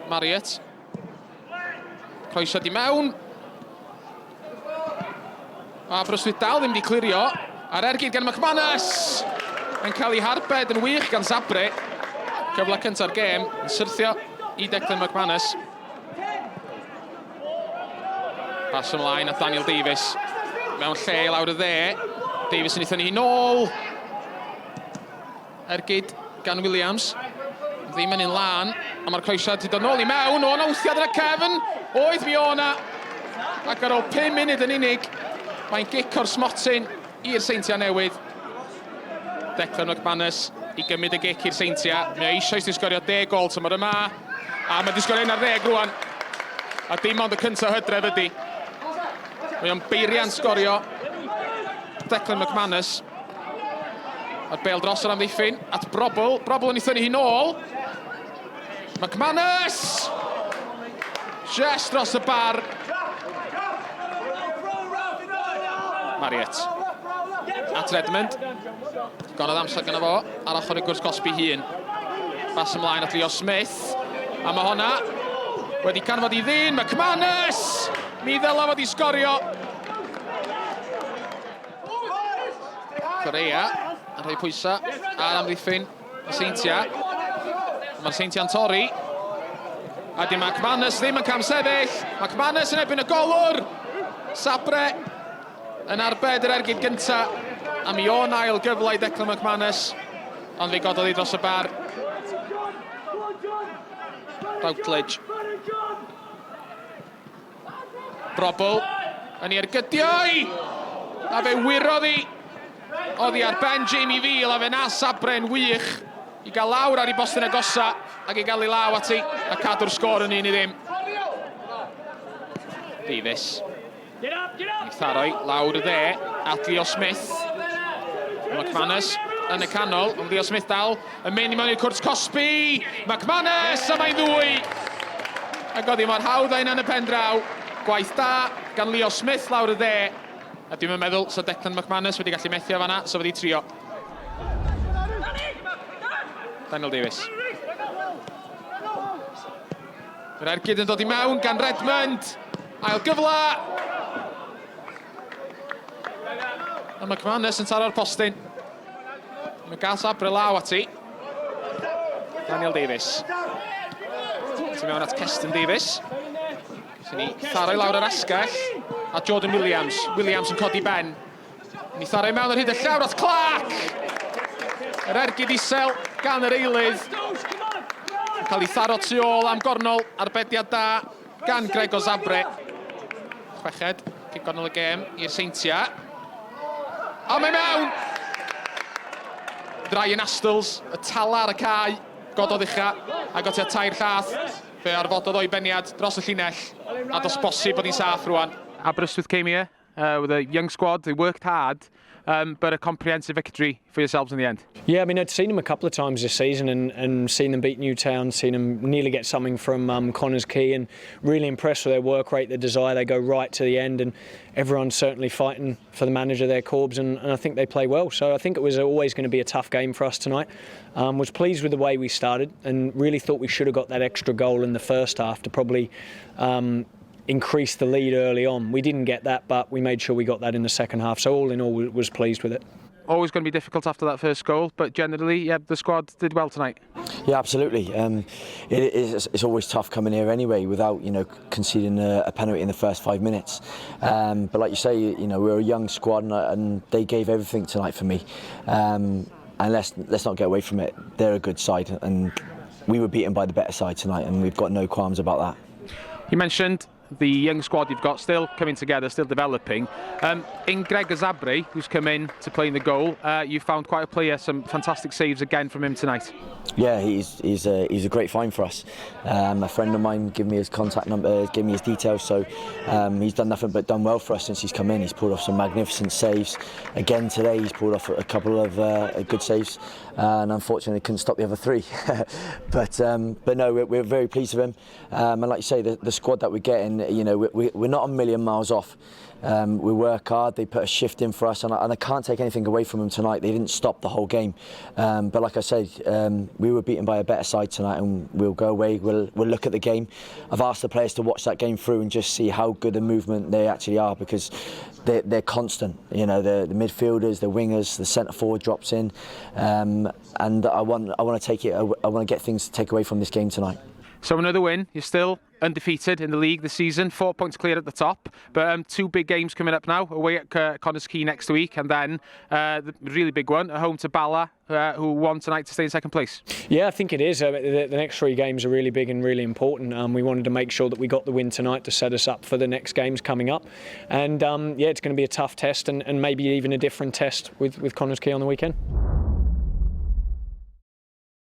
Marriott. Croeso di mewn. A Aberystwyth dal ddim wedi clirio. A'r ergyd gan McManus. Yn cael ei harbed yn wych gan Sabre. Cyfle cynta'r gêm yn syrthio i Declan McManus. Pas ymlaen a Daniel Davies. Mewn lle lawr y dde. Davies yn eithon ni nôl. Ergyd gan Williams. Ddim yn un lan. A mae'r croesiad wedi dod nôl i mewn. O'n awthiad yn y cefn. Oedd mi o'na. Ac ar ôl 5 munud yn unig, mae'n gic o'r smotyn i'r Seintiau Newydd. Declan McManus i gymryd y gic i'r Seintiau. Mae eisoes di sgorio 10 gol tymor yma. A mae di sgorio 11 rwan. A dim ond y cyntaf hydref ydi. Mae o'n beiriant sgorio. Declan McManus. A'r bêl dros yr amddiffyn. At Brobl. Brobl yn eithon ni hi nôl. McManus! Just dros y bar. Marriott. At Redmond. Gonodd amser gyda fo. Ar ochr y gwrs Cosby hun. Bas ymlaen at Leo Smith. A mae honna wedi canfod i ddyn. McManus! Mi ddela fod i sgorio. Correa. Yn rhoi pwysa ar amddiffyn y Seintia. Mae'r Seintia'n torri. A di McManus ddim yn cam sefyll. McManus yn ebyn y golwr. Sabre yn arbed yr ergyd gynta. A mi o'n ail gyfle i Declan McManus. Ond fe gododd i dros y bar. Routledge. Brobl yn i'r gydiau. A fe wirodd i. Oedd hi ar ben Jamie Veal a fe na Sabre yn wych i gael lawr ar ei bostyn agosa ac i gael ei law ati a cadw'r sgôr yn un i ddim. Davies. I tharoi lawr y dde at Leo Smith. McManus yn y canol, ond Leo Smith dal yn mynd i mewn i'r cwrs Cosby. McManus a mae'n ddwy. Ac oedd hi mor hawdd ein yn y pen draw. Gwaith da gan Leo Smith lawr y dde. A dwi'n meddwl, so Declan McManus wedi gallu methu fanna, so wedi trio. Daniel Davies. Yr ergyd yn dod i mewn gan Redmond. Ail gyfla. A McManus yn taro'r postyn. Mae'n gael Sabre law ati. Daniel Davies. Ti'n mewn at Keston Davies. Sy'n ni tharau lawr yr asgell. A Jordan Williams. Williams yn codi ben. Ni tharau mewn ar hyd y llawr at Clark. Yr ergyd isel gan yr eilydd. Yn cael ei tharo tu ôl am gornol. Arbediad da gan Gregor Sabre. Chweched, cyn gornol y gêm i'r Seintia. A mae mewn! Ryan Astles, y tala ar y cae. Gododd ucha, a got i'r tair llath. Fe arfododd o'i beniad dros y llinell. A dos bosib bod hi'n saff rwan. Aberystwyth came here with a young squad. They worked hard, but a comprehensive victory for yourselves in the end. Yeah, I mean, I'd seen them a couple of times this season and seen them beat Newtown, seen them nearly get something from Connors Quay, and really impressed with their work rate, their desire. They go right to the end, and everyone's certainly fighting for the manager, their Corbs, and I think they play well. So I think it was always going to be a tough game for us tonight. Was pleased with the way we started and really thought we should have got that extra goal in the first half to probably increase the lead early on. We didn't get that, but we made sure we got that in the second half. So all in all, was pleased with it. Always going to be difficult after that first goal, but generally, yeah, the squad did well tonight. Yeah, absolutely. It's always tough coming here anyway without, conceding a penalty in the first 5 minutes. But like you say, we're a young squad and they gave everything tonight for me. And let's not get away from it. They're a good side, and we were beaten by the better side tonight, and we've got no qualms about that. You mentioned the young squad you've got still coming together, still developing. In Gregor Sabre, who's come in to play in the goal, you found quite a player, some fantastic saves again from him tonight. Yeah, he's a great find for us. A friend of mine gave me his contact number, gave me his details, so he's done nothing but done well for us since he's come in. He's pulled off some magnificent saves. Again today, he's pulled off a couple of good saves, and unfortunately couldn't stop the other 3. but no, we're very pleased with him. And like you say, the squad that we're getting, we're not a million miles off. We work hard. They put a shift in for us, and I can't take anything away from them tonight. They didn't stop the whole game. But like I said, we were beaten by a better side tonight, and we'll go away. We'll look at the game. I've asked the players to watch that game through and just see how good a movement they actually are, because they're constant. You know, the midfielders, the wingers, the centre forward drops in, and I want to take it. I want to get things to take away from this game tonight. So another win. You're still undefeated in the league this season, 4 points clear at the top. But 2 big games coming up now, away at Connors Quay next week, and then the really big one, at home to Bala, who won tonight to stay in second place. Yeah, I think it is. The next 3 games are really big and really important. We wanted to make sure that we got the win tonight to set us up for the next games coming up. And yeah, it's going to be a tough test, and maybe even a different test with Connors Quay on the weekend.